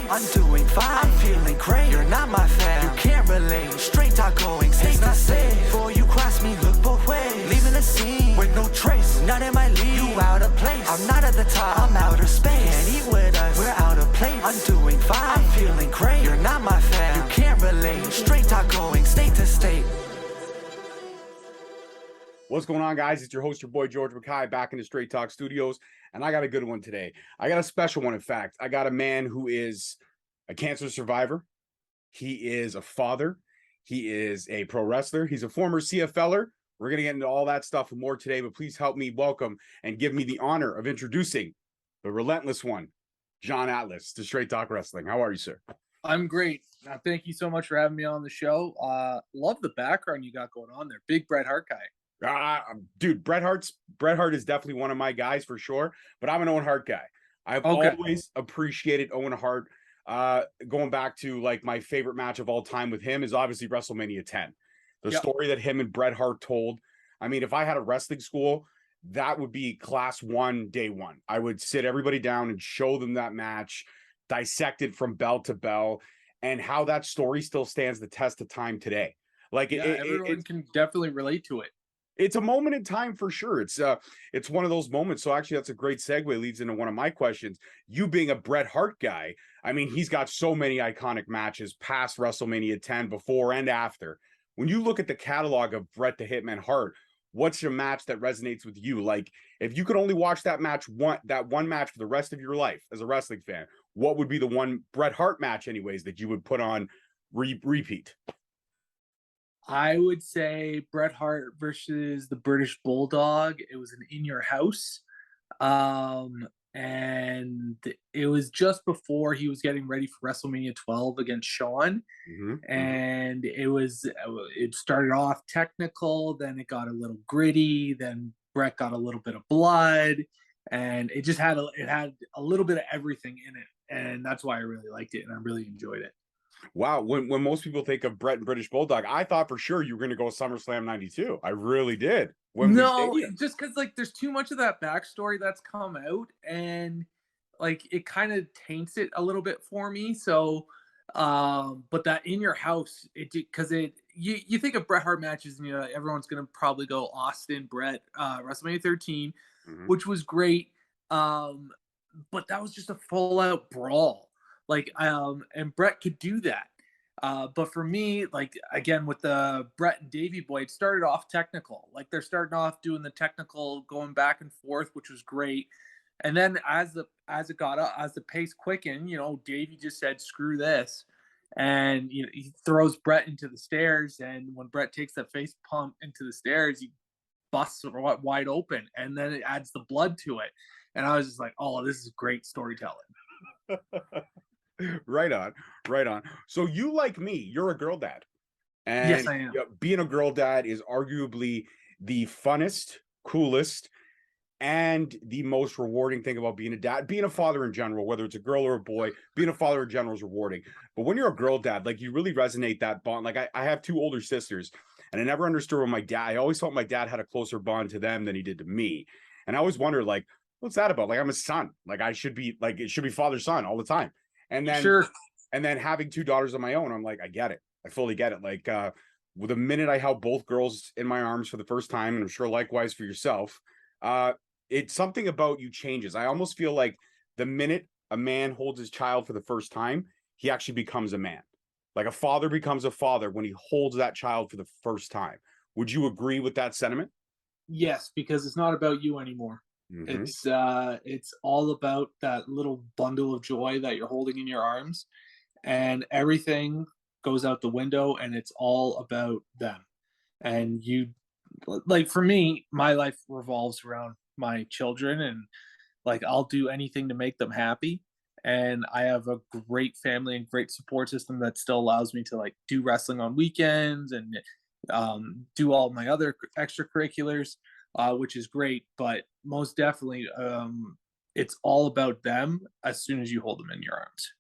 place. I'm doing fine, I'm feeling great. You're not my fan, you can't relate. Straight talk going, stay not safe. Before you cross me, look both ways. Leaving the scene with no trace. None in my league, you out of place. I'm not at the top, I'm outer space. Can't eat with us, we're out of place. I'm doing fine, I'm feeling great. You're not my fan, you can't relate. Straight talk going, state to state. What's going on, guys? It's your host, your boy, George Mackay, back in the Straight Talk Studios, and I got a good one today. I got a special one, in fact. I got a man who is a cancer survivor. He is a father. He is a pro wrestler. He's a former CFLer. We're going to get into all that stuff and more today, but please help me welcome and give me the honor of introducing the Relentless one, John Atlas, to Straight Talk Wrestling. How are you, sir? I'm great. Thank you so much for having me on the show. Love the background you got going on there. Big Bret Hart guy. Dude, Bret Hart is definitely one of my guys for sure, but I'm an Owen Hart guy. I've always appreciated Owen Hart. Going back to like my favorite match of all time with him is obviously WrestleMania 10. The story that him and Bret Hart told. I mean, if I had a wrestling school, that would be class 1, day 1. I would sit everybody down and show them that match, dissect it from bell to bell, and how that story still stands the test of time today. Like everyone can definitely relate to it. It's a moment in time for sure. It's one of those moments. So actually, that's a great segue. Leads into one of my questions. You being a Bret Hart guy, I mean, he's got so many iconic matches past WrestleMania 10, before and after. When you look at the catalog of Bret the Hitman Hart, what's your match that resonates with you? Like, if you could only watch that one match for the rest of your life as a wrestling fan, what would be the one Bret Hart match, anyways, that you would put on repeat? I would say Bret Hart versus the British Bulldog. It was an In Your House. And it was just before he was getting ready for WrestleMania 12 against Shawn. And it started off technical, then it got a little gritty, then Bret got a little bit of blood, and it just had a little bit of everything in it. And that's why I really liked it and I really enjoyed it. Wow, when most people think of Bret and British Bulldog, I thought for sure you were going to go SummerSlam 92. I really did. Just because like there's too much of that backstory that's come out, and like it kind of taints it a little bit for me. So, but that In Your House, you think of Bret Hart matches, and everyone's going to probably go Austin, Bret, WrestleMania 13, which was great. But that was just a full out brawl. Like, and Bret could do that. But for me, like, again, with the Bret and Davey Boy, it started off technical. Like, they're starting off doing the technical, going back and forth, which was great. And then as the pace quickened, Davey just said, screw this. And, he throws Bret into the stairs. And when Bret takes that face pump into the stairs, he busts wide open. And then it adds the blood to it. And I was just like, oh, this is great storytelling. Right on. So you, like me, you're a girl dad. And yes, I am. Being a girl dad is arguably the funnest, coolest, and the most rewarding thing about being a dad. Being a father in general, whether it's a girl or a boy, being a father in general is rewarding. But when you're a girl dad, like, you really resonate that bond. Like, I have 2 older sisters, and I never understood when I always thought my dad had a closer bond to them than he did to me. And I always wondered, like, what's that about? Like, I'm a son. Like, it should be father-son all the time. And then having 2 daughters of my own, I'm like, I get it. I fully get it. Like, with the minute I held both girls in my arms for the first time, and I'm sure likewise for yourself, it's something about you changes. I almost feel like the minute a man holds his child for the first time, he actually becomes a man. Like, a father becomes a father when he holds that child for the first time. Would you agree with that sentiment? Yes, because it's not about you anymore. It's all about that little bundle of joy that you're holding in your arms, and everything goes out the window, and it's all about them. And like, for me, my life revolves around my children, and like, I'll do anything to make them happy. And I have a great family and great support system that still allows me to like do wrestling on weekends and do all my other extracurriculars. Which is great, but most definitely, it's all about them as soon as you hold them in your arms.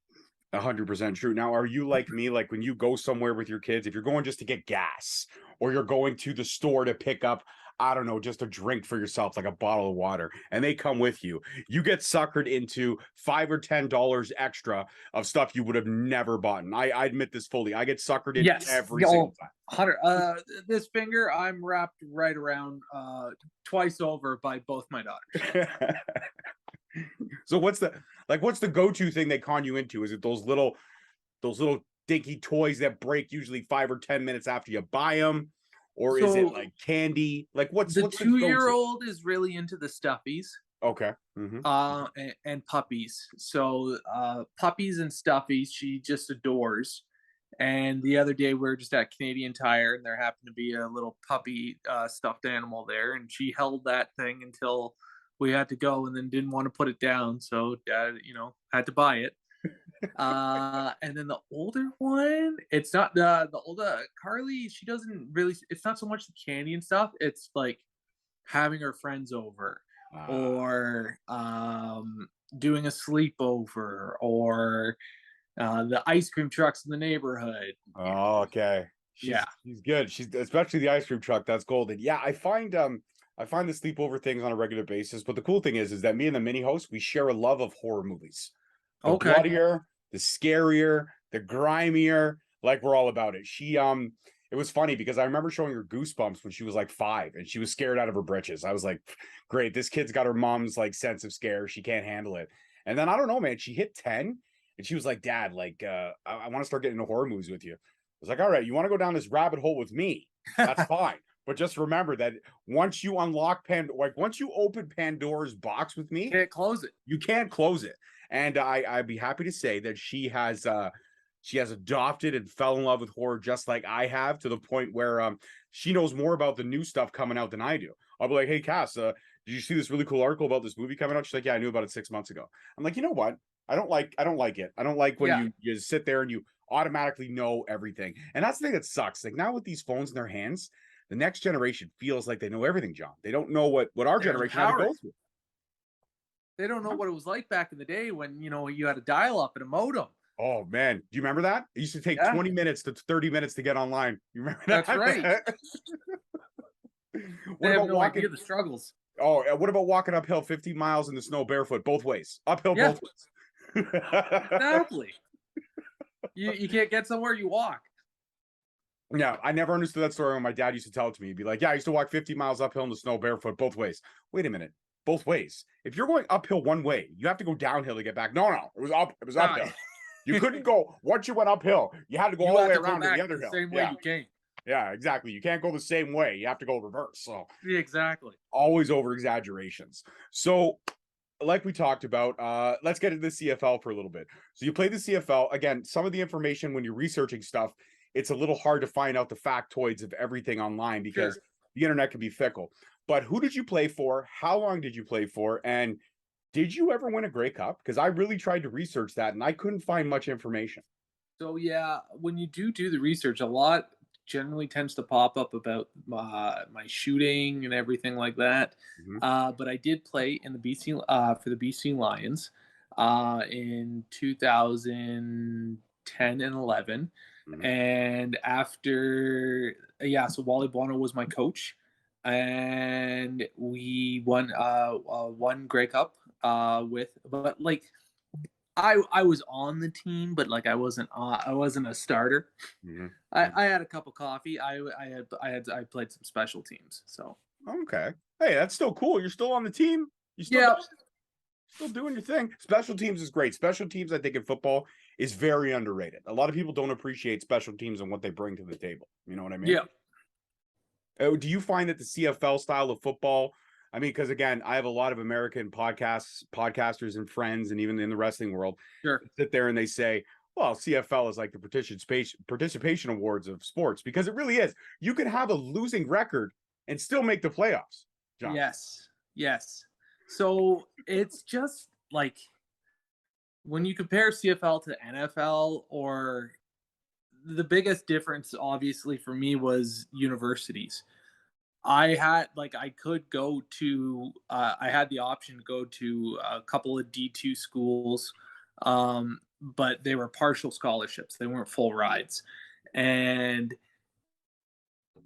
100% true. Now, are you like me? Like, when you go somewhere with your kids, if you're going just to get gas, or you're going to the store to pick up I don't know, just a drink for yourself, like a bottle of water, and they come with you, you get suckered into $5 or $10 extra of stuff you would have never bought. And I admit this fully. I get suckered in Yes. every single time. 100. This finger, I'm wrapped right around twice over by both my daughters. So what's the go-to thing they con you into? Is it those little dinky toys that break usually 5 or 10 minutes after you buy them? Or is it like candy? Like what's the what's the 2-year-old is really into the stuffies. Okay. And puppies. So puppies and stuffies, she just adores. And the other day we were just at Canadian Tire, and there happened to be a little puppy stuffed animal there, and she held that thing until we had to go, and then didn't want to put it down. So Dad, had to buy it. And then the older one, it's not the older Carly. She doesn't really. It's not so much the candy and stuff. It's like having her friends over, or doing a sleepover, or the ice cream trucks in the neighborhood. Oh, okay. She's good. She's especially the ice cream truck. That's golden. Yeah, I find the sleepover things on a regular basis. But the cool thing is that me and the mini host, we share a love of horror movies. The bloodier, the scarier, the grimier. Like, we're all about it. It was funny because I remember showing her Goosebumps when she was like 5, and she was scared out of her britches. I was like, great, this kid's got her mom's like sense of scare. She can't handle it. And then I don't know, man, she hit 10 and she was like, Dad, like, I want to start getting into horror movies with you. I was like, all right, you want to go down this rabbit hole with me? That's fine. But just remember that once you once you open Pandora's box with me, you can't close it. You can't close it. And I'd be happy to say that she has adopted and fell in love with horror just like I have, to the point where she knows more about the new stuff coming out than I do. I'll be like, hey, Cass, did you see this really cool article about this movie coming out? She's like, yeah, I knew about it 6 months ago. I'm like, you know what? I don't like it. I don't like when you sit there and you automatically know everything. And that's the thing that sucks. Like, now with these phones in their hands, the next generation feels like they know everything, John. They don't know what our generation had to go through. They don't know what it was like back in the day when, you had a dial-up and a modem. Oh, man. Do you remember that? It used to take 20 minutes to 30 minutes to get online. You remember that? That's right. What about walking? Idea the struggles. Oh, what about walking uphill 50 miles in the snow barefoot, both ways? Uphill both ways. Exactly. You can't get somewhere, you walk. Yeah, I never understood that story when my dad used to tell it to me. He'd be like, yeah, I used to walk 50 miles uphill in the snow barefoot, both ways. Wait a minute. Both ways. If you're going uphill one way, you have to go downhill to get back. No, it was uphill. You couldn't go once you went uphill. You had to go all the way around to the other hill. Same way you came. Yeah, exactly. You can't go the same way. You have to go reverse. So exactly. Always over exaggerations. So, like we talked about, let's get into the CFL for a little bit. So you played the CFL. Again, some of the information when you're researching stuff, it's a little hard to find out the factoids of everything online because the internet can be fickle. But who did you play for? How long did you play for? And did you ever win a Grey Cup? Because I really tried to research that and I couldn't find much information. So yeah, when you do the research, a lot generally tends to pop up about my shooting and everything like that. But I did play in the BC for the BC Lions in 2010 and 11. And after so Wally Bono was my coach, and we won one Grey Cup but like I was on the team, but like I wasn't a starter. I had a cup of coffee. I played some special teams. So okay, hey, that's still cool. You're still on the team. You still doing your thing. Special teams is great. Special teams, I think, in football is very underrated. A lot of people don't appreciate special teams and what they bring to the table. You know what I mean? Yeah. Do you find that the CFL style of football? I mean, because again, I have a lot of American podcasters and friends, and even in the wrestling world, sit there and they say, well, CFL is like the participation awards of sports, because it really is. You could have a losing record and still make the playoffs, John. Yes. So it's just like when you compare CFL to NFL, or the biggest difference, obviously, for me was universities. I had the option to go to a couple of D2 schools, but they were partial scholarships. They weren't full rides. And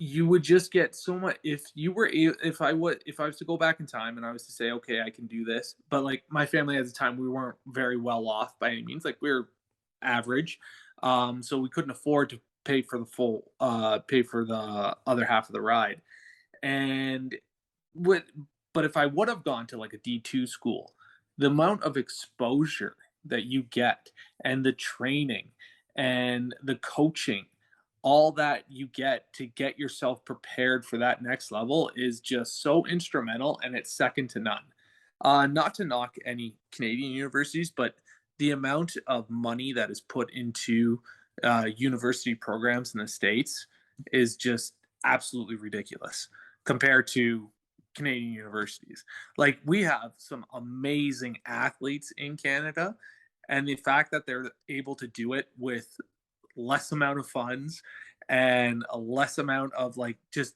you would just get so much if you were if I was to go back in time and I was to say, okay, I can do this, but like my family at the time, we weren't very well off by any means. Like we were average, so we couldn't afford to pay for the full pay for the other half of the ride. And what but if I would have gone to like a D2 school, the amount of exposure that you get and the training and the coaching, all that you get to get yourself prepared for that next level is just so instrumental, and it's second to none. Not to knock any Canadian universities, but the amount of money that is put into university programs in the States is just absolutely ridiculous compared to Canadian universities. Like we have some amazing athletes in Canada, and the fact that they're able to do it with less amount of funds and a less amount of like just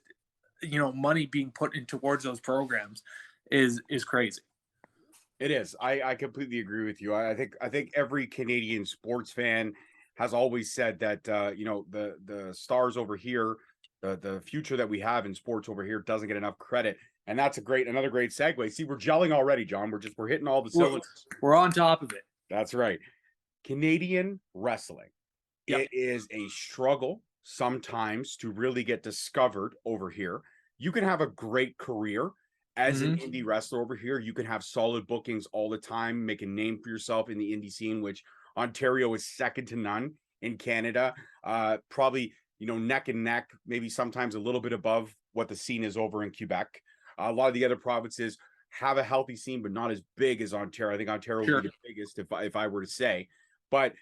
money being put in towards those programs is crazy. It is. I completely agree with you. I think every Canadian sports fan has always said that the stars over here, the future that we have in sports over here doesn't get enough credit. And that's another great segue. See, we're gelling already, John. We're hitting all the cylinders. We're on top of it. That's right. Canadian wrestling. Yep. It is a struggle sometimes to really get discovered over here. You can have a great career as an indie wrestler over here. You can have solid bookings all the time, make a name for yourself in the indie scene, which Ontario is second to none in Canada. Probably, neck and neck, maybe sometimes a little bit above what the scene is over in Quebec. A lot of the other provinces have a healthy scene, but not as big as Ontario. I think Ontario would be the biggest if I were to say. But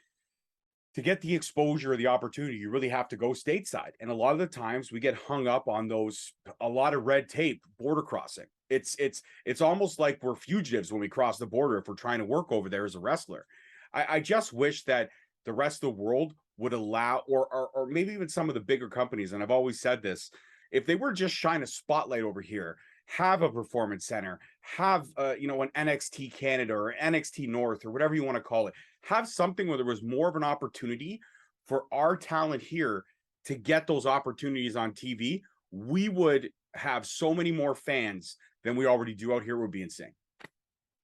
to get the exposure or the opportunity, you really have to go stateside. And a lot of the times we get hung up on a lot of red tape, border crossing. It's almost like we're fugitives when we cross the border if we're trying to work over there as a wrestler. I just wish that the rest of the world would allow, or maybe even some of the bigger companies, and I've always said this, if they were just shine a spotlight over here, have a performance center, have an NXT Canada or NXT North or whatever you want to call it, have something where there was more of an opportunity for our talent here to get those opportunities on TV, we would have so many more fans than we already do out here. It would be insane.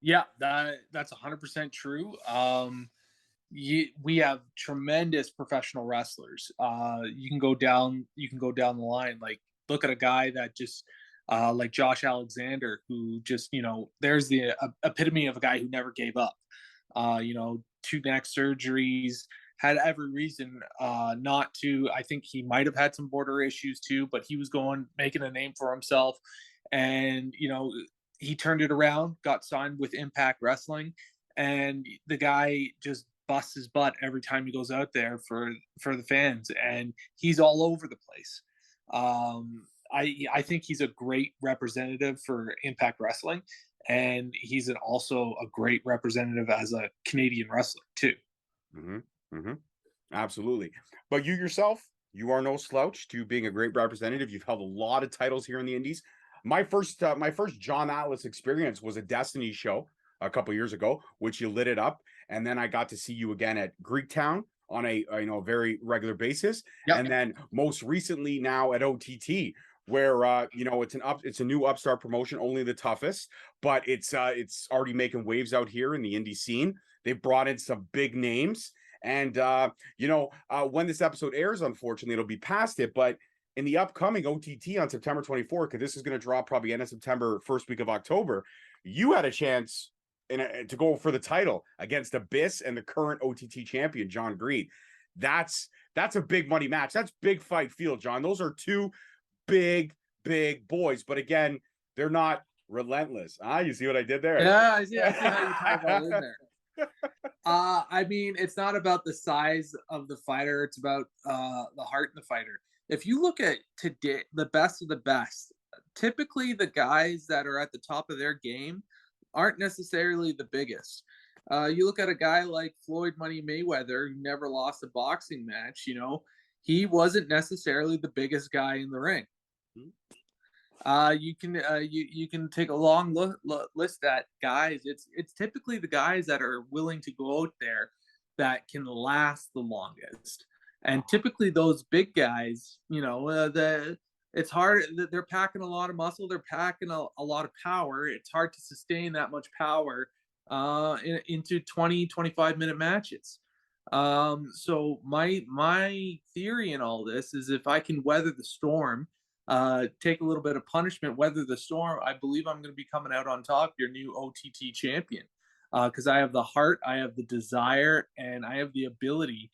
Yeah, that's 100% true. We have tremendous professional wrestlers. You can go down the line. Like look at a guy that just like Josh Alexander, who just there's the epitome of a guy who never gave up. 2 neck surgeries, had every reason not to. I think he might have had some border issues too, but he was making a name for himself, and he turned it around, got signed with Impact Wrestling, and the guy just busts his butt every time he goes out there for the fans, and he's all over the place. I think he's a great representative for Impact Wrestling, and he's also a great representative as a Canadian wrestler too. Absolutely. But you yourself, you are no slouch to being a great representative. You've held a lot of titles here in the Indies. My first John Atlas experience was a Destiny show a couple years ago, which you lit it up, and then I got to see you again at Greektown on a very regular basis, and then most recently now at OTT, where it's a new upstart promotion, only the toughest, but it's already making waves out here in the indie scene. They've brought in some big names, and when this episode airs, unfortunately, it'll be past it, but in the upcoming OTT on September 24th, because this is going to drop probably end of September, first week of October, you had a chance to go for the title against Abyss and the current OTT champion, John Greed. That's a big money match. That's big fight field, John. Those are 2 big boys, but again, they're not relentless. You see what I did there? Yeah, I see how you tied that in there. I mean, it's not about the size of the fighter, it's about the heart in the fighter. If you look at today, the best of the best, typically the guys that are at the top of their game aren't necessarily the biggest. You look at a guy like Floyd Money Mayweather, who never lost a boxing match. He wasn't necessarily the biggest guy in the ring. You can take a long list at guys. It's typically the guys that are willing to go out there that can last the longest, and typically those big guys, it's hard. They're packing a lot of muscle. They're packing a lot of power. It's hard to sustain that much power into 20-25 minute matches. So my theory in all this is if I can weather the storm, take a little bit of punishment, weather the storm, I believe I'm going to be coming out on top, your new OTT champion. Because I have the heart, I have the desire, and I have the ability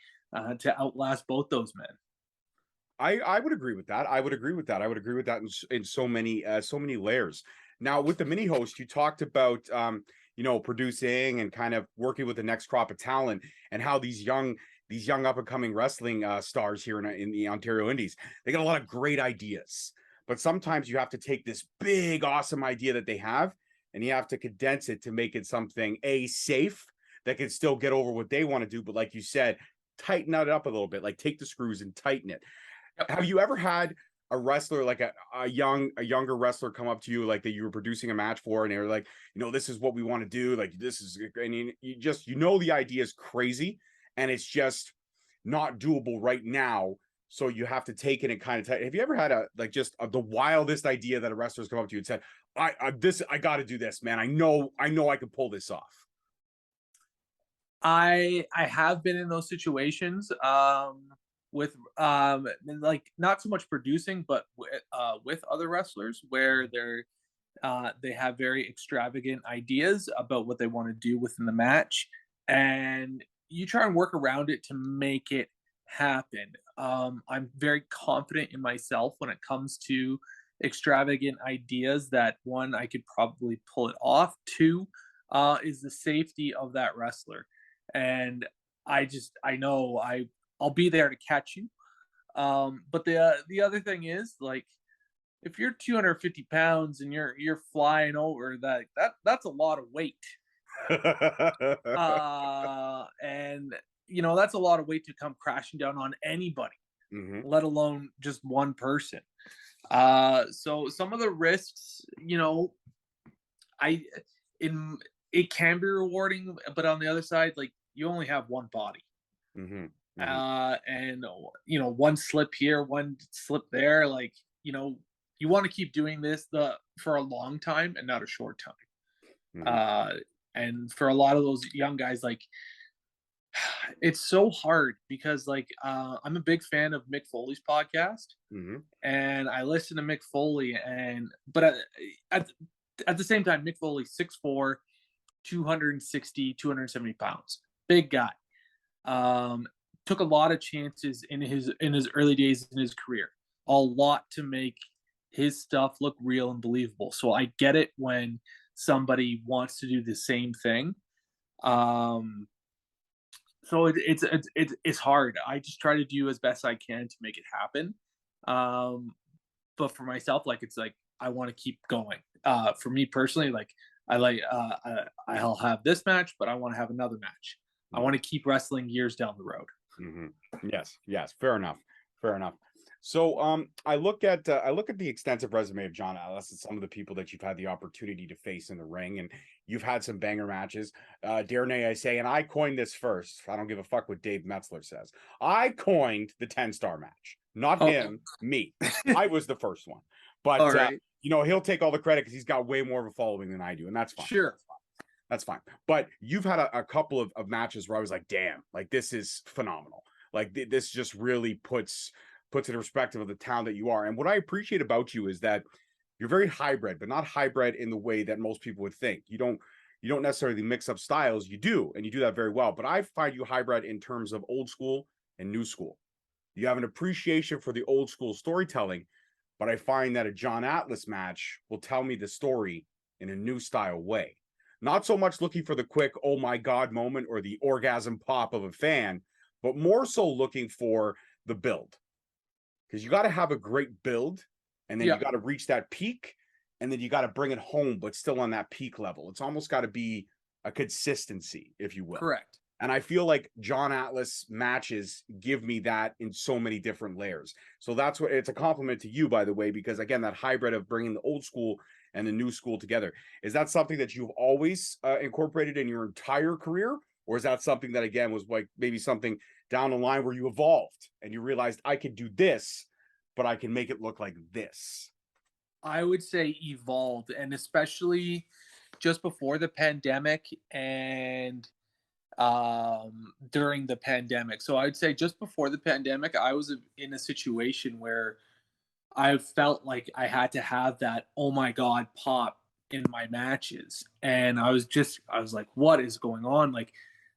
to outlast both those men. I would agree with that. I would agree with that. I would agree with that in so many layers. Now, with the mini host, you talked about producing and kind of working with the next crop of talent, and how these young up and coming wrestling stars here in the Ontario Indies, they got a lot of great ideas. But sometimes you have to take this big, awesome idea that they have, and you have to condense it to make it something safe that can still get over what they want to do. But like you said, tighten it up a little bit, like take the screws and tighten it. Have you ever had a wrestler, like a younger wrestler, come up to you, like that you were producing a match for, and they were like, this is what we want to do, like this is, and you the idea is crazy and it's just not doable right now, so you have to take it and kind of have you ever had the wildest idea that a wrestler's come up to you and said, I got to do this, man, I know I can pull this off? I have been in those situations. With like not so much producing, but with other wrestlers where they have very extravagant ideas about what they want to do within the match, and you try and work around it to make it happen. I'm very confident in myself when it comes to extravagant ideas that, one, I could probably pull it off. Two, is the safety of that wrestler, and I know I'll be there to catch you. But the other thing is, like, if you're 250 pounds and you're flying over, that's a lot of weight. And that's a lot of weight to come crashing down on anybody, let alone just one person. So some of the risks, it can be rewarding, but on the other side, like, you only have one body. And one slip here, one slip there, like, you want to keep doing this for a long time and not a short time. And for a lot of those young guys, like, it's so hard because, like, I'm a big fan of Mick Foley's podcast, and I listen to Mick Foley, but at the same time, Mick Foley 6'4", 260, 270 pounds, big guy. Took a lot of chances in his early days in his career, a lot to make his stuff look real and believable. So I get it when somebody wants to do the same thing. So it's hard. I just try to do as best I can to make it happen. But for myself, like, it's like, I want to keep going. For me personally, like, I'll have this match, but I want to have another match. I want to keep wrestling years down the road. Yes, fair enough. So I look at the extensive resume of John Atlas and some of the people that you've had the opportunity to face in the ring, and you've had some banger matches. Dare I say, and I coined this first, I don't give a fuck what Dave Metzler says, I coined the 10-star match, not him, me. I was the first one, but right. He'll take all the credit because he's got way more of a following than I do, and that's fine. Sure. That's fine. But you've had a couple of matches where I was like, damn, like, this is phenomenal. Like, this just really puts in perspective of the talent that you are. And what I appreciate about you is that you're very hybrid, but not hybrid in the way that most people would think. You don't necessarily mix up styles. You do, and you do that very well. But I find you hybrid in terms of old school and new school. You have an appreciation for the old school storytelling, but I find that a John Atlas match will tell me the story in a new style way. Not so much looking for the quick, oh my God moment or the orgasm pop of a fan, but more so looking for the build. Because you got to have a great build, and then you got to reach that peak, and then you got to bring it home, but still on that peak level. It's almost got to be a consistency, if you will. Correct. And I feel like John Atlas matches give me that in so many different layers. So that's what it's a compliment to you, by the way, because again, that hybrid of bringing the old school and the new school together, is that something that you've always incorporated in your entire career? Or is that something that, again, was like maybe something down the line where you evolved and you realized I could do this, but I can make it look like this? I would say evolved, and especially just before the pandemic and during the pandemic. So I would say just before the pandemic, I was in a situation where I felt like I had to have that oh my god pop in my matches. And I was like, what is going on? Like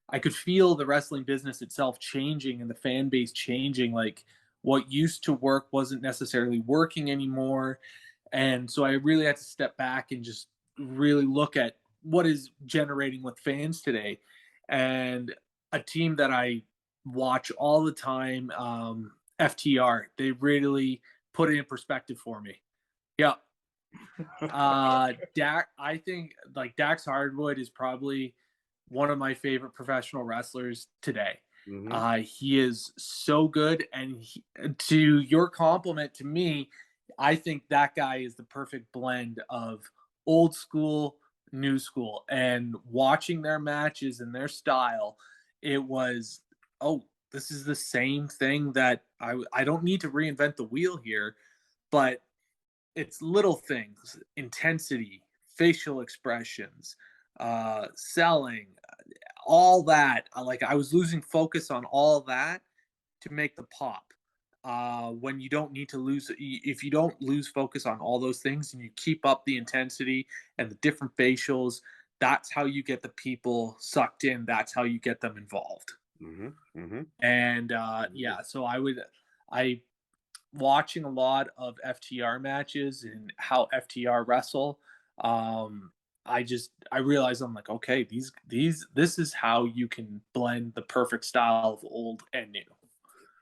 I could feel the wrestling business itself changing and the fan base changing. Like what used to work wasn't necessarily working anymore. And so I really had to step back and just really look at what is generating with fans today. And a team that I watch all the time, FTR, they really put it in perspective for me. Yeah. I think like Dax Hardwood is probably one of my favorite professional wrestlers today. He is so good, and to your compliment to me, I think that guy is the perfect blend of old school, new school, and watching their matches and their style, it was, oh, this is the same thing that I don't need to reinvent the wheel here, but it's little things, intensity, facial expressions, selling, all that. Like I was losing focus on all that to make the pop. When you don't need to lose, if you don't lose focus on all those things and you keep up the intensity and the different facials, that's how you get the people sucked in. That's how you get them involved. And yeah, so I watching a lot of FTR matches and how FTR wrestle. I realized I'm like, okay, this is how you can blend the perfect style of old and new.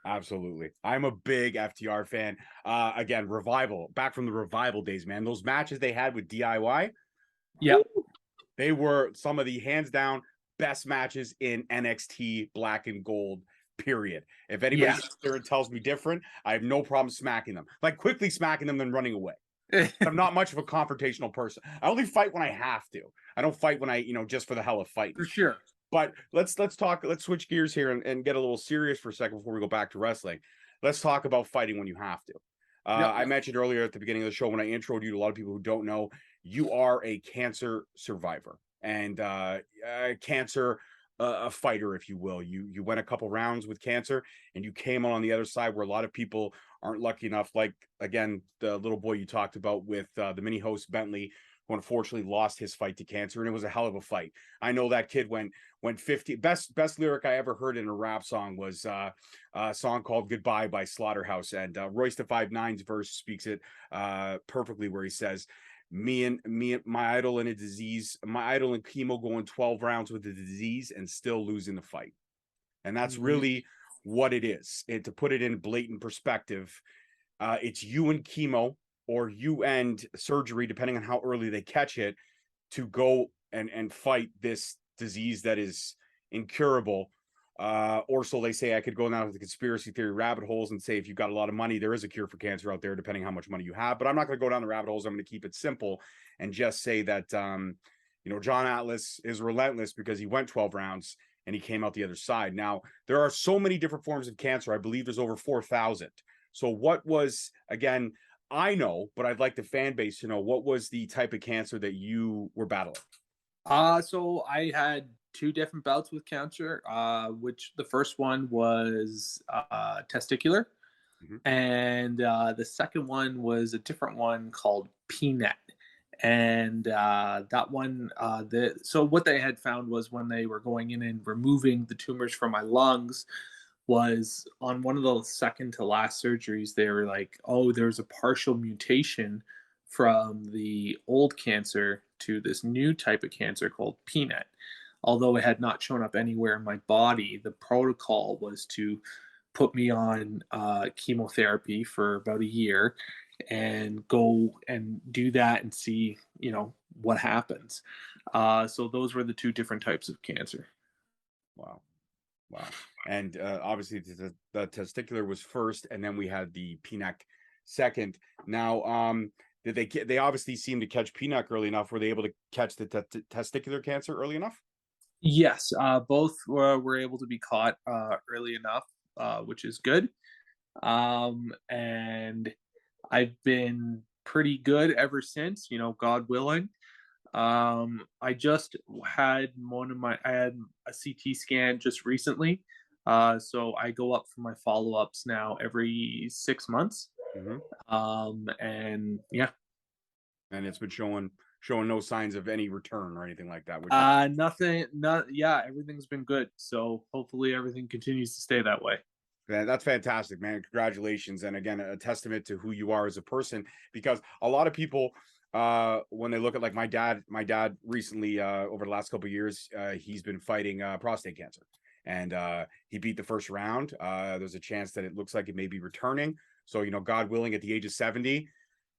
Absolutely. I'm a big FTR fan. Again, Revival, back from the Revival days, man. Those matches they had with DIY, yeah, they were some of the hands down best matches in NXT Black and Gold. Period. If anybody sits there and tells me different, I have no problem smacking them. Like quickly smacking them, then running away. I'm not much of a confrontational person. I only fight when I have to. I don't fight when I, just for the hell of fighting. For sure. But let's switch gears here and get a little serious for a second before we go back to wrestling. Let's talk about fighting when you have to. I mentioned earlier at the beginning of the show when I introed you to a lot of people who don't know, you are a cancer survivor and cancer a fighter, if you will. You went a couple rounds with cancer and you came on the other side where a lot of people aren't lucky enough. Like, again, the little boy you talked about with the mini host Bentley, who unfortunately lost his fight to cancer, and it was a hell of a fight. I know that kid went 50. Best lyric I ever heard in a rap song was a song called Goodbye by Slaughterhouse, and Royce the 5'9's verse speaks it perfectly, where he says, me and my idol in a disease, my idol in chemo going 12 rounds with the disease and still losing the fight. And that's really what it is. And to put it in blatant perspective, it's you and chemo, or you and surgery, depending on how early they catch it, to go and fight this disease that is incurable. Or so they say. I could go down the conspiracy theory rabbit holes and say, if you've got a lot of money, there is a cure for cancer out there, depending how much money you have. But I'm not going to go down the rabbit holes. I'm going to keep it simple and just say that, John Atlas is relentless because he went 12 rounds and he came out the other side. Now, there are so many different forms of cancer. I believe there's over 4,000. So what was, again, I know, but I'd like the fan base to know, what was the type of cancer that you were battling? So I had 2 different bouts with cancer, which the first one was testicular, and the second one was a different one called PNET. And that one, so what they had found was when they were going in and removing the tumors from my lungs, was on one of the second to last surgeries, they were like, oh, there's a partial mutation from the old cancer to this new type of cancer called PNET. Although it had not shown up anywhere in my body, the protocol was to put me on chemotherapy for about a year and go and do that and see, what happens. So those were the 2 different types of cancer. Wow. And obviously the testicular was first, and then we had the PNEC second. Now, did they obviously seem to catch PNEC early enough? Were they able to catch the testicular cancer early enough? Yes, both were able to be caught early enough, which is good. And I've been pretty good ever since, God willing. I just had I had a CT scan just recently. So I go up for my follow-ups now every 6 months. Mhm. And yeah, And it's been showing no signs of any return or anything like that, which is nothing, not, yeah, everything's been good. So hopefully everything continues to stay that way. that's fantastic, man. Congratulations. And again, a testament to who you are as a person, because a lot of people, when they look at like my dad recently, over the last couple of years, he's been fighting prostate cancer, and he beat the first round. There's a chance that it looks like it may be returning. So, God willing, at the age of 70,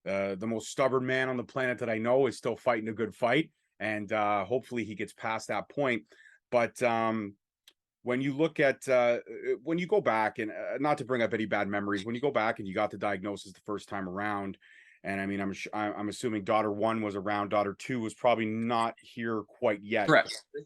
the most stubborn man on the planet that I know is still fighting a good fight, and hopefully he gets past that point. But when you look at when you go back, and not to bring up any bad memories, when you go back and you got the diagnosis the first time around, and I mean, I'm assuming daughter one was around, daughter two was probably not here quite yet.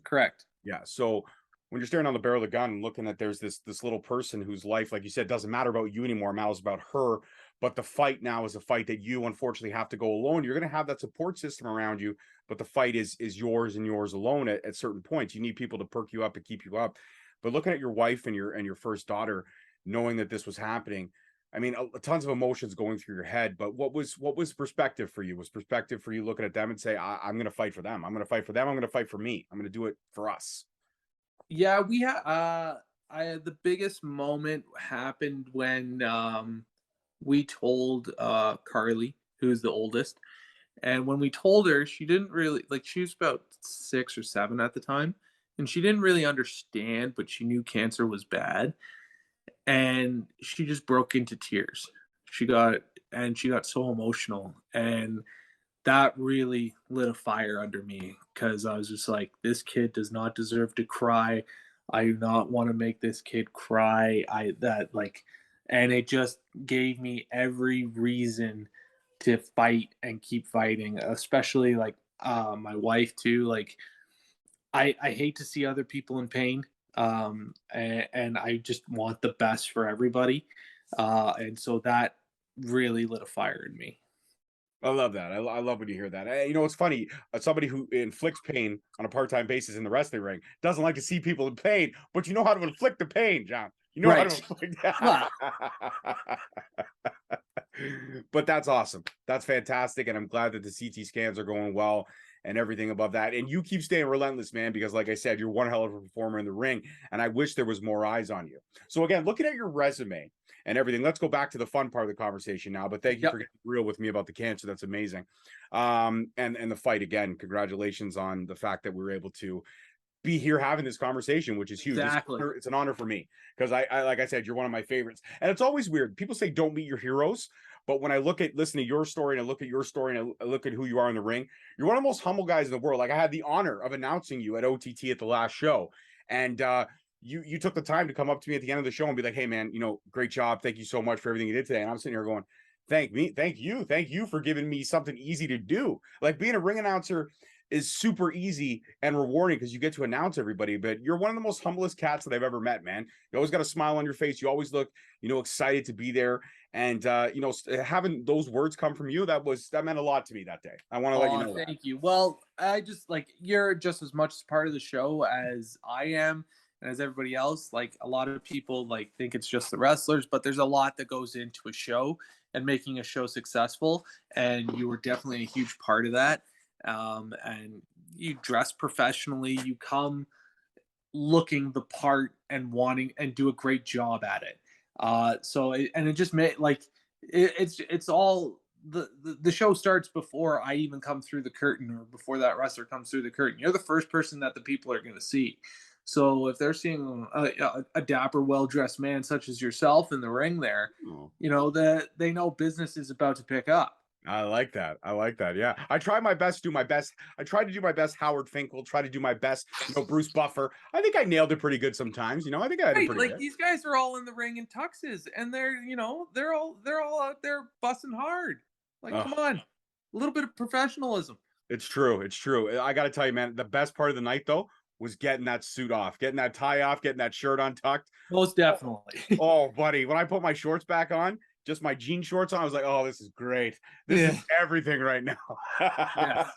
Correct. Yeah. So when you're staring on the barrel of the gun and looking at there's this little person whose life, like you said, doesn't matter about you anymore, it matters about her. But the fight now is a fight that you unfortunately have to go alone. You're going to have that support system around you, but the fight is yours and yours alone at certain points. You need people to perk you up and keep you up. But looking at your wife and your first daughter, knowing that this was happening, I mean, tons of emotions going through your head. But what was perspective for you? Was perspective for you looking at them and say, I'm going to fight for them. I'm going to fight for them. I'm going to fight for me. I'm going to do it for us. Yeah, we had the biggest moment happened when we told Carly, who's the oldest, and when we told her, she didn't really, like, she was about 6 or 7 at the time, and she didn't really understand, but she knew cancer was bad, and she just broke into tears. She got so emotional, and that really lit a fire under me because I was just like, this kid does not deserve to cry. I do not want to make this kid cry. And it just gave me every reason to fight and keep fighting, especially like my wife too. Like, I hate to see other people in pain. And I just want the best for everybody. And so that really lit a fire in me. I love that. I love when you hear that. It's funny. Somebody who inflicts pain on a part-time basis in the wrestling ring doesn't like to see people in pain, but you know how to inflict the pain, John. You know how to Right. inflict Well, But that's awesome. That's fantastic. And I'm glad that the CT scans are going well and everything above that. And you keep staying relentless, man, because like I said, you're one hell of a performer in the ring. And I wish there was more eyes on you. So again, looking at your resume and everything, let's go back to the fun part of the conversation now. But thank you yep. for getting real with me about the cancer. That's amazing. And the fight again. Congratulations on the fact that we were able to be here having this conversation, which is huge. Exactly. It's an honor for me because I like I said, you're one of my favorites. And it's always weird. People say don't meet your heroes, but when I listen to your story and I look at your story and I look at who you are in the ring, you're one of the most humble guys in the world. Like I had the honor of announcing you at OTT at the last show, and you took the time to come up to me at the end of the show and be like, "Hey, man, great job. Thank you so much for everything you did today." And I'm sitting here going, thank you for giving me something easy to do. Like being a ring announcer is super easy and rewarding because you get to announce everybody, but you're one of the most humblest cats that I've ever met, man. You always got a smile on your face. You always look, excited to be there. And, having those words come from you, that meant a lot to me that day. I want to let you know that. Thank you. Well, I just like, you're just as much part of the show as I am and as everybody else. Like a lot of people like think it's just the wrestlers, but there's a lot that goes into a show and making a show successful. And you were definitely a huge part of that. And you dress professionally, you come looking the part and wanting and do a great job at it. It just made like it's all the show starts before I even come through the curtain or before that wrestler comes through the curtain. You're the first person that the people are going to see. So if they're seeing a dapper, well-dressed man such as yourself in the ring there, that they know business is about to pick up. I like that. Yeah. I try my best to do my best. I try to do my best Howard Finkel, try to do my best, Bruce Buffer. I think I nailed it pretty good sometimes. I think I did pretty good. These guys are all in the ring in tuxes and they're all out there busting hard. Like, come on. A little bit of professionalism. It's true. I got to tell you, man, the best part of the night though was getting that suit off, getting that tie off, getting that shirt untucked. Most definitely. Oh, buddy, when I put my shorts back on, just my jean shorts on, I was like, oh, this is great. This Yeah. is everything right now. Yes.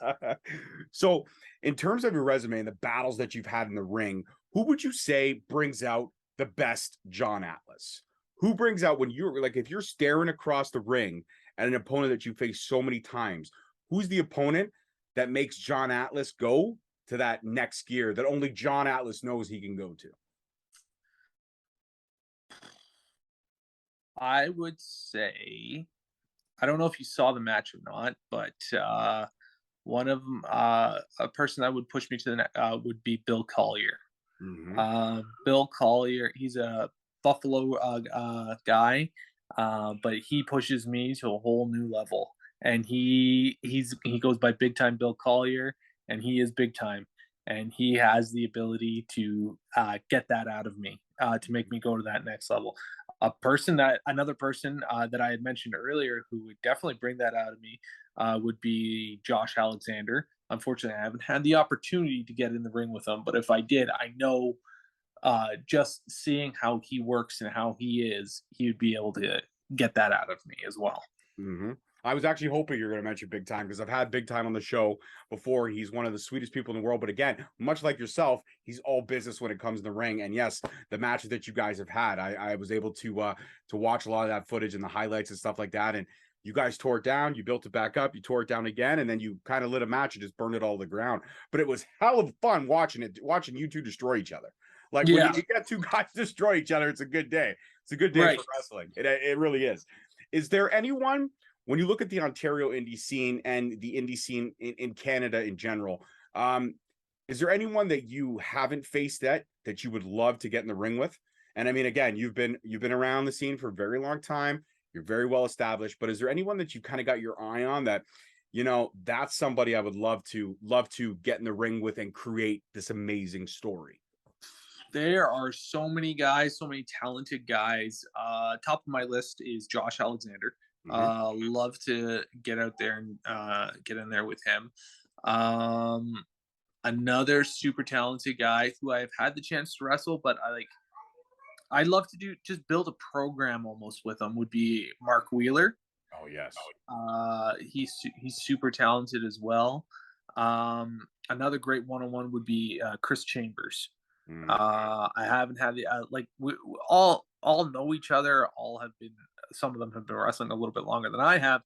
So, in terms of your resume and the battles that you've had in the ring, who would you say brings out the best John Atlas? Who brings out, when you're like, if you're staring across the ring at an opponent that you face so many times, who's the opponent that makes John Atlas go to that next gear that only John Atlas knows he can go to? I would say, I don't know if you saw the match or not, but one of them, a person that would push me to the would be Bill Collier. Bill Collier, he's a Buffalo guy, but he pushes me to a whole new level. And he goes by Big Time Bill Collier, and he is big time, and he has the ability to get that out of me, to make me go to that next level. Another person that I had mentioned earlier who would definitely bring that out of me would be Josh Alexander. Unfortunately, I haven't had the opportunity to get in the ring with him, but if I did, I know just seeing how he works and how he is, he would be able to get that out of me as well. I was actually hoping you're going to mention Big Time, because I've had Big Time on the show before. He's one of the sweetest people in the world. But again, much like yourself, he's all business when it comes to the ring. And yes, the matches that you guys have had, I was able to watch a lot of that footage and the highlights and stuff like that. And you guys tore it down, you built it back up, you tore it down again, and then you kind of lit a match and just burned it all to the ground. But it was hell of fun watching you two destroy each other. Like, when you get two guys destroy each other, it's a good day. It's a good day for wrestling. It really is. Is there anyone, when you look at the Ontario indie scene and the indie scene in Canada in general, is there anyone that you haven't faced yet that you would love to get in the ring with? And I mean, again, you've been around the scene for a very long time. You're very well established, but is there anyone that you kind of got your eye on that, you know, that's somebody I would love to get in the ring with and create this amazing story? There are so many guys, so many talented guys. Top of my list is Josh Alexander. Love to get out there and get in there with him. Another super talented guy who I've had the chance to wrestle, but I'd love to just build a program almost with him, would be Mark Wheeler. Oh, yes. He's super talented as well. Another great one-on-one would be Chris Chambers. I haven't had the we all know each other. Some of them have been wrestling a little bit longer than I have,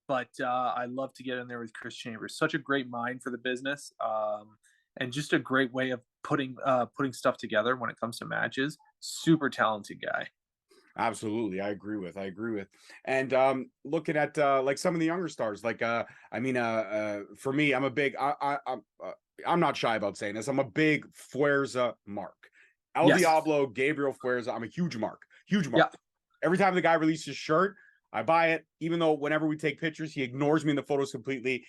but I love to get in there with Chris Chambers. Such a great mind for the business, and just a great way of putting stuff together when it comes to matches. Super talented guy. Absolutely, I agree with. And looking at like some of the younger stars, like for me, I'm a big. I'm not shy about saying this. I'm a big Fuerza mark. El Diablo, Gabriel Fuerza. I'm a huge mark. Yeah. Every time the guy releases his shirt, I buy it. Even though whenever we take pictures, he ignores me in the photos completely.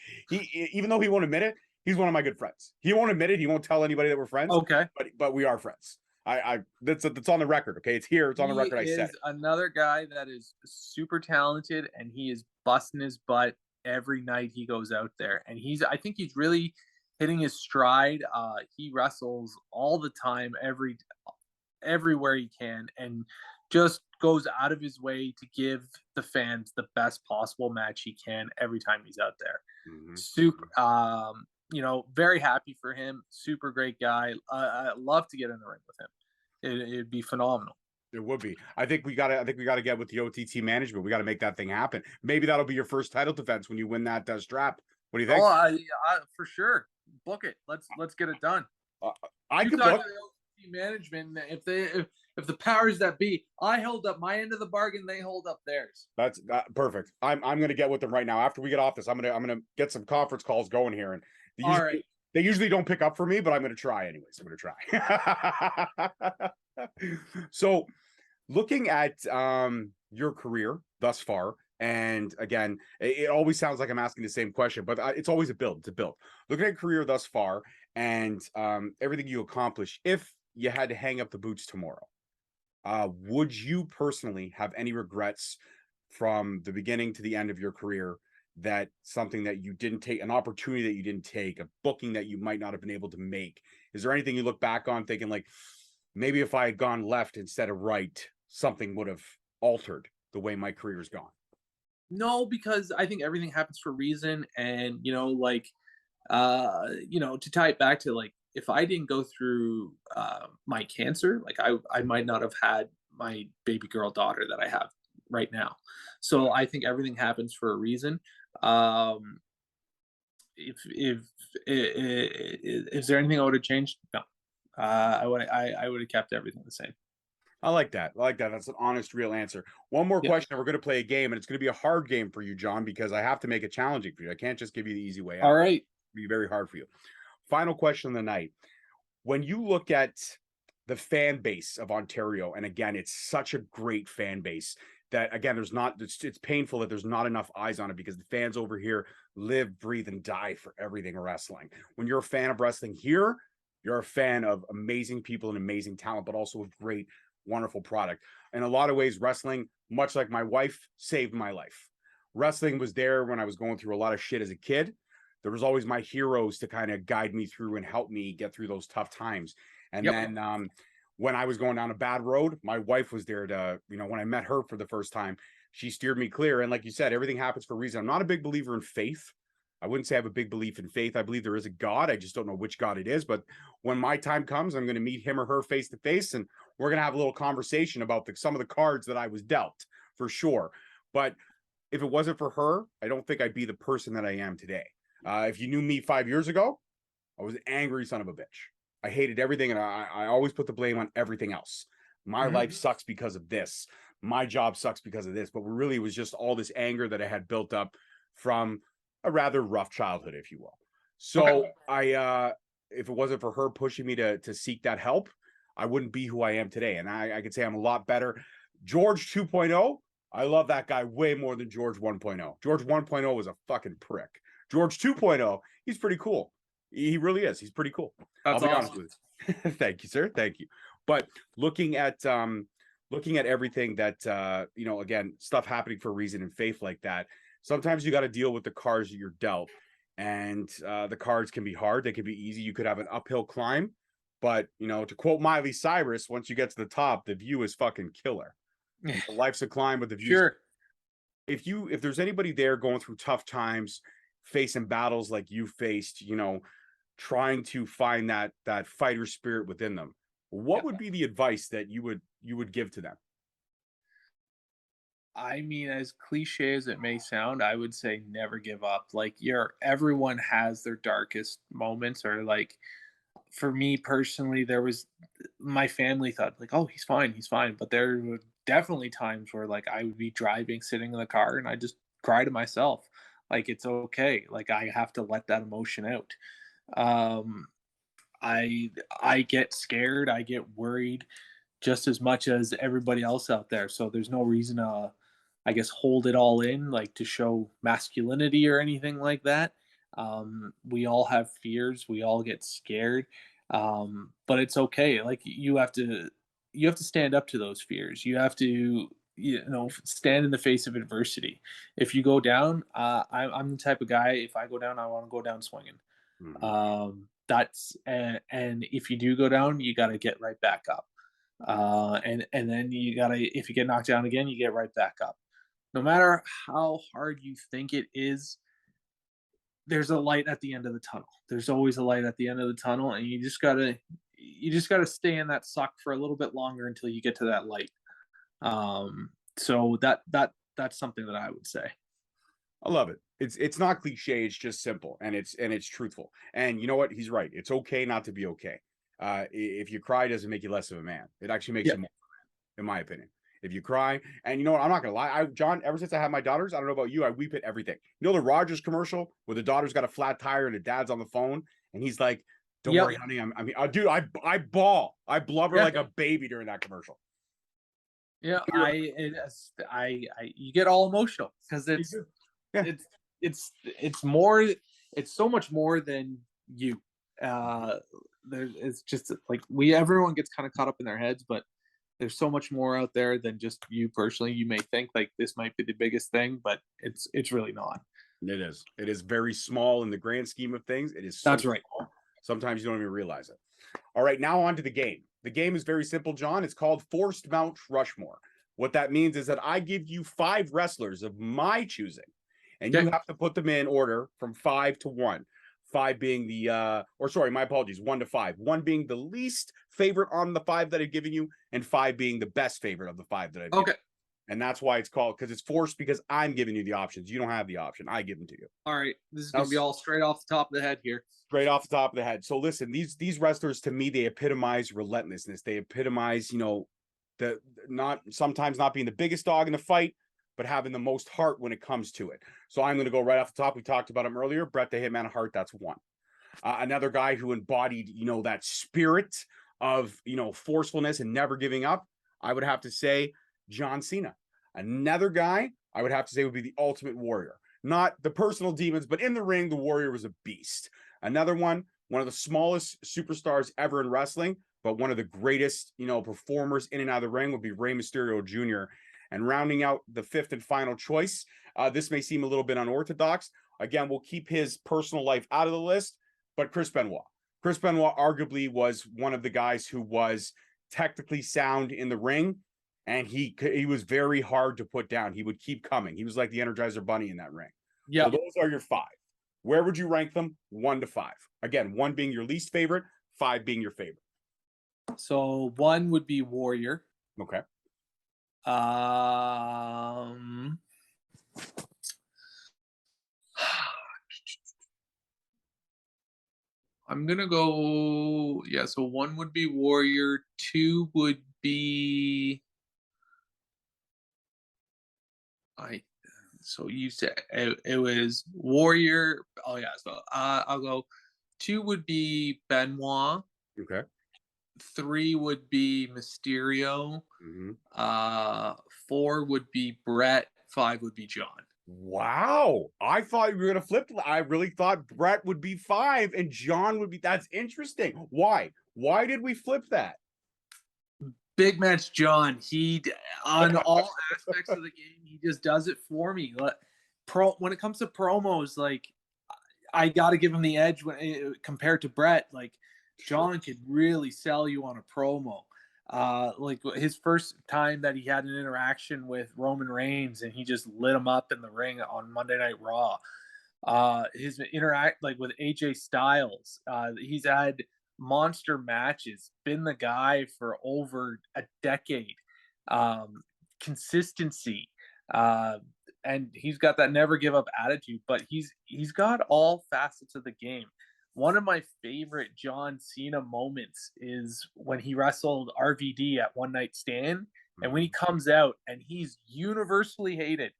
Even though he won't admit it, he's one of my good friends. He won't admit it. He won't tell anybody that we're friends. Okay, but we are friends. That's on the record. Okay, it's here. It's on the record. I said another guy that is super talented, and he is busting his butt every night he goes out there, and I think he's really hitting his stride. He wrestles all the time, everywhere he can, and just goes out of his way to give the fans the best possible match he can every time he's out there. Super, very happy for him. Super great guy. I love to get in the ring with him. It'd be phenomenal. It would be. I think we gotta get with the OTT management. We gotta make that thing happen. Maybe that'll be your first title defense when you win that strap. What do you think? Oh, for sure. Book it. Let's get it done. I could book the OTT management. If the powers that be, I held up my end of the bargain, they hold up theirs. That's perfect. I'm gonna get with them right now. After we get off this, I'm gonna get some conference calls going here, and they usually don't pick up for me, but I'm gonna try anyways. I'm gonna try. So, looking at your career thus far, and again, it always sounds like I'm asking the same question, but it's always a build. It's a build. Looking at career thus far and everything you accomplished, if you had to hang up the boots tomorrow, would you personally have any regrets from the beginning to the end of your career that something that you didn't take, an opportunity that you didn't take, a booking that you might not have been able to make? Is there anything you look back on thinking like, maybe if I had gone left instead of right, something would have altered the way my career's gone? No, because I think everything happens for a reason, and to tie it back to, like, if I didn't go through my cancer, like, I might not have had my baby girl daughter that I have right now. So I think everything happens for a reason. Um, if is there anything I would have changed? No. I would have kept everything the same. I like that. I like that. That's an honest, real answer. One more Yeah. question, and we're going to play a game, and it's going to be a hard game for you, John, because I have to make it challenging for you. I can't just give you the easy way out. All right. It'll be very hard for you. Final question of the night. When you look at the fan base of Ontario, and again, it's such a great fan base that, again, it's painful that there's not enough eyes on it, because the fans over here live, breathe, and die for everything wrestling. When you're a fan of wrestling here, you're a fan of amazing people and amazing talent, but also a great, wonderful product. In a lot of ways, wrestling, much like my wife, saved my life. Wrestling was there when I was going through a lot of shit as a kid. There was always my heroes to kind of guide me through and help me get through those tough times. And Yep. then when I was going down a bad road, my wife was there to, when I met her for the first time, she steered me clear. And like you said, everything happens for a reason. I'm not a big believer in faith. I wouldn't say I have a big belief in faith. I believe there is a God. I just don't know which God it is. But when my time comes, I'm going to meet him or her face to face, and we're going to have a little conversation about some of the cards that I was dealt, for sure. But if it wasn't for her, I don't think I'd be the person that I am today. If you knew me 5 years ago, I was an angry son of a bitch. I hated everything, and I always put the blame on everything else. My life sucks because of this. My job sucks because of this. But really, it was just all this anger that I had built up from a rather rough childhood, if you will. So okay. If it wasn't for her pushing me to seek that help, I wouldn't be who I am today. And I could say I'm a lot better. George 2.0, I love that guy way more than George 1.0. George 1.0 was a fucking prick. George 2.0, he's pretty cool. He really is. He's pretty cool. That's I'll be awesome. honest with you. Thank you, sir. Thank you. But looking at everything that again, stuff happening for a reason and faith like that, sometimes you got to deal with the cards that you're dealt. And the cards can be hard. They can be easy. You could have an uphill climb. But, to quote Miley Cyrus, once you get to the top, the view is fucking killer. Life's a climb, but the view. Sure. If there's anybody there going through tough times, facing battles like you faced, trying to find that fighter spirit within them, what would be the advice that you would give to them? I mean, as cliche as it may sound, I would say never give up. Like, everyone has their darkest moments, or like, for me personally, there was, my family thought like, oh, he's fine. But there were definitely times where, like, I would be driving, sitting in the car, and I just cry to myself. Like, it's okay. Like, I have to let that emotion out. I get scared, I get worried just as much as everybody else out there. So there's no reason to, I guess, hold it all in, like, to show masculinity or anything like that. We all have fears, we all get scared. But it's okay. Like, you have to stand up to those fears. You have to, stand in the face of adversity. If you go down, I'm the type of guy, if I go down, I want to go down swinging. And if you do go down, you got to get right back up. And then you got to, if you get knocked down again, you get right back up. No matter how hard you think it is, there's a light at the end of the tunnel. There's always a light at the end of the tunnel, and you just gotta stay in that suck for a little bit longer until you get to that light. So that's something that I would say. I love it. It's not cliche. It's just simple, and it's truthful. And you know what? He's right. It's okay not to be okay. If you cry, doesn't make you less of a man. It actually makes you more, in my opinion. If you cry, and you know what? I'm not gonna lie. John, ever since I had my daughters, I don't know about you, I weep at everything. You know the Rogers commercial where the daughter's got a flat tire and the dad's on the phone, and he's like, "Don't worry, honey. Dude, I bawl. I blubber like a baby during that commercial." Yeah, you get all emotional because it's more, it's so much more than you. It's just like, everyone gets kind of caught up in their heads, but there's so much more out there than just you personally. You may think like this might be the biggest thing, but it's really not. It is. It is very small in the grand scheme of things. It is so That's right. small. Sometimes you don't even realize it. All right, now on to the game. The game is very simple, John. It's called Forced Mount Rushmore. What that means is that I give you 5 wrestlers of my choosing, and you have to put them in order from 5 to 1. 5 being the, my apologies, 1 to 5. 1 being the least favorite on the 5 that I've given you, and 5 being the best favorite of the 5 that I've given you. And that's why it's called, because it's forced, because I'm giving you the options. You don't have the option. I give them to you. All right. This is going to be all straight off the top of the head here. Straight off the top of the head. So listen, these wrestlers, to me, they epitomize relentlessness. They epitomize, sometimes not being the biggest dog in the fight, but having the most heart when it comes to it. So I'm going to go right off the top. We talked about him earlier. Bret the Hitman Hart, that's 1. Another guy who embodied, that spirit of, forcefulness and never giving up, I would have to say John Cena. Another guy I would have to say would be the Ultimate Warrior. Not the personal demons, but in the ring, the Warrior was a beast. Another one of the smallest superstars ever in wrestling, but one of the greatest, performers in and out of the ring would be Rey Mysterio Jr. And rounding out the 5th and final choice, this may seem a little bit unorthodox. Again, we'll keep his personal life out of the list, but Chris Benoit. Chris Benoit arguably was one of the guys who was technically sound in the ring, and he was very hard to put down. He would keep coming. He was like the Energizer Bunny in that ring. Yeah. So those are your 5. Where would you rank them? 1 to 5. Again, 1 being your least favorite, 5 being your favorite. So 1 would be Warrior. Okay. I'm gonna go. Yeah. So 1 would be Warrior. 2 would be. So you said it was Warrior. Oh yeah. So I'll go. 2 would be Benoit. Okay. 3 would be Mysterio. Mm-hmm. 4 would be Bret. 5 would be John. Wow. I thought you were going to flip. I really thought Bret would be 5 and John would be. That's interesting. Why? Why did we flip that? Big match John. He, on all aspects of the game, he just does it for me. When it comes to promos, like, I got to give him the edge compared to Bret. Like, John could really sell you on a promo. Like his first time that he had an interaction with Roman Reigns and he just lit him up in the ring on Monday Night Raw. His interact like with AJ Styles. He's had monster matches, been the guy for over a decade. Consistency. And he's got that never give up attitude, but he's got all facets of the game. One of my favorite John Cena moments is when he wrestled RVD at One Night Stand. And when he comes out and he's universally hated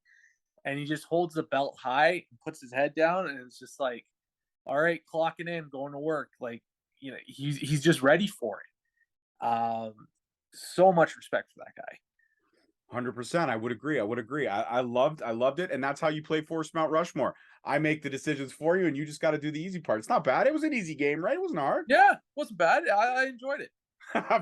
and he just holds the belt high and puts his head down and it's just like, all right, clocking in, going to work. Like, he's just ready for it. So much respect for that guy. 100%. I would agree. I loved it. And that's how you play Forced Mount Rushmore. I make the decisions for you and you just got to do the easy part. It's not bad. It was an easy game, right? It wasn't hard. Yeah, it wasn't bad. I enjoyed it.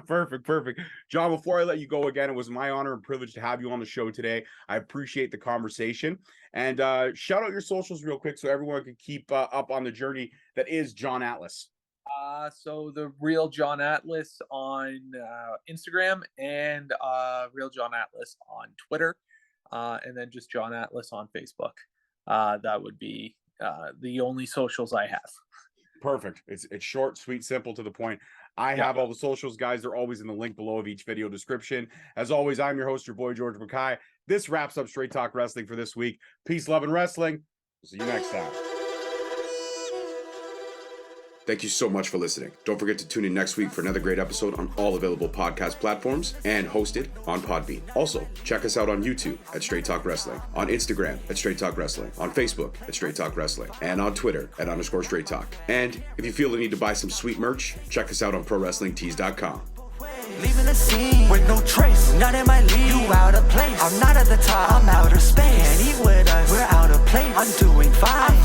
Perfect. John, before I let you go again, it was my honor and privilege to have you on the show today. I appreciate the conversation. And shout out your socials real quick so everyone can keep up on the journey that is John Atlas. So the Real John Atlas on Instagram and Real John Atlas on Twitter, and then just John Atlas on Facebook. That would be the only socials I have. Perfect. It's short, sweet, simple, to the point. I have all the socials, guys. They're always in the link below of each video description. As always, I'm your host, your boy, George Mackay. This wraps up Straight Talk Wrestling for this week. Peace, love, and wrestling. See you next time. Thank you so much for listening. Don't forget to tune in next week for another great episode on all available podcast platforms and hosted on Podbean. Also, check us out on YouTube at Straight Talk Wrestling, on Instagram at Straight Talk Wrestling, on Facebook at Straight Talk Wrestling, and on Twitter at _Straight Talk. And if you feel the need to buy some sweet merch, check us out on ProWrestlingTees.com. Leaving the scene with no trace, not in my league. You out of place. I'm not at the top, I'm outer space. Can't eat with us, we're out of place. I'm doing fine.